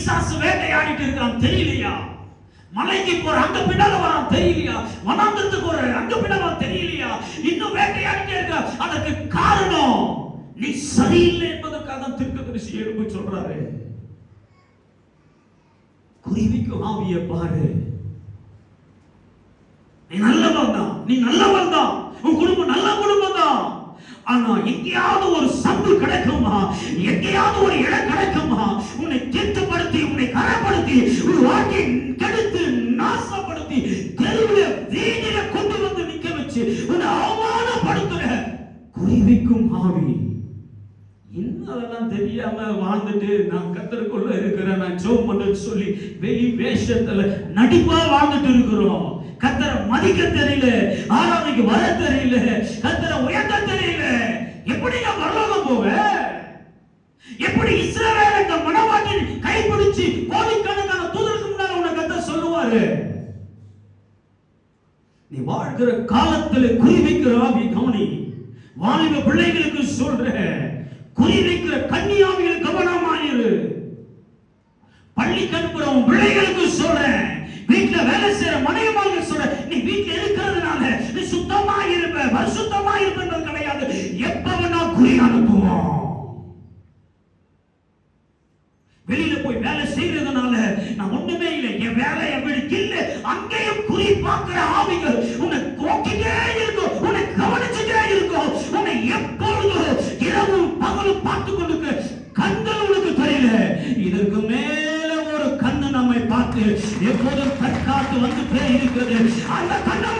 பிசாசு வேட்டையாடிட்டு இருக்கான் தெரியலையா? மலைக்கு போற அங்க பின்னால வரான் தெரியலையா? வனாந்தரத்துக்கு ஒரு அங்க பின்னால தெரியலையா? இன்னும் வேட்டையாடிட்டே இருக்க. அதற்கு காரணம் நீ சரியில்லை என்பதற்காக தான் தீர்க்கதரிசி எழுப்பி சொல்றாரு. குருவிக்கும் ஆவியை பாரு. நீ நல்லவன் தான், நீ நல்லவன் தான், உன் குடும்பம் நல்ல குடும்பம் தான். ஆனா எங்கேயாவது ஒரு சந்து கிடைக்குமா? எங்கேயாவது ஒரு இடம் கிடைக்குமா? உன்னை தீர்த்துப்படுத்தி, உன்னை கரப்படுத்தி, ஒரு வாழ்க்கையை கெடுத்து நாசப்படுத்தி தெருவில் வீதியில கொண்டு வந்து நிக்க வச்சு உன்னை அவமானப்படுத்துற குருவிக்கும் ஆவி. இன்னும் அதெல்லாம் தெரியாம வாழ்ந்துட்டு நான் கர்த்தருக்குள்ள இருக்கிறேன், நான் ஜெபம் பண்ணேன்னு சொல்லி வெளி வேஷத்துல நடிப்பா வாழ்ந்துட்டு இருக்கிறோம். கர்த்தரை மதிக்க தெரியல, ஆராதனைக்கு வர தெரியல, கர்த்தரை உயர்த்த தெரியல. எப்படி நான் பரலோகம் போவேன்? எப்படி இஸ்ரவேலை இந்த மனவாட்டின் கைப்பிடிச்சு கோடிக்கணக்கான தூதருக்கு முன்னால உன்னை கர்த்தர் சொல்லுவாரு? நீ வாழ்கிற காலத்துல குறிவைக்கிற ஆவி கவனி. வாலிப பிள்ளைகளுக்கு சொல்றேன், குறிவைக்கிற கன்னியாவிகள் கவனமாயிரு. பள்ளிக்கு அனுப்புறவன் பிள்ளைகளுக்கு சொல்றேன், வீட்டுல வேலை செய்யற மனைவிமார்கள் சொல்றேன், நீ வீட்டுல இருக்கிறதுனால நீ சுத்தமா இருப்ப, பரிசுத்தமா இருப்பது கிடையாது. எப்ப வேணா குறி அனுப்புவோம். வெளியில போய் வேலை செய்யறதுனால நான் ஒண்ணுமே இல்லை, என் வேலை எப்படி இல்லை, அங்கேயும் குறி பார்க்கிற ஆவிகள் உன்னை நோக்கிட்டே இருக்கும், உன்னை கவனிச்சுட்டே இருக்கும். உன்னை எப்பொழுதும் இரவும் பகலும் பார்த்து கொண்டு கண்கள் உனக்கு தெரியல. இதற்கு மேல ஒரு கண்ணு நம்மை பார்த்து எப்போதும் தற்காத்து வந்துட்டே இருக்கிறது. அந்த கண்ணை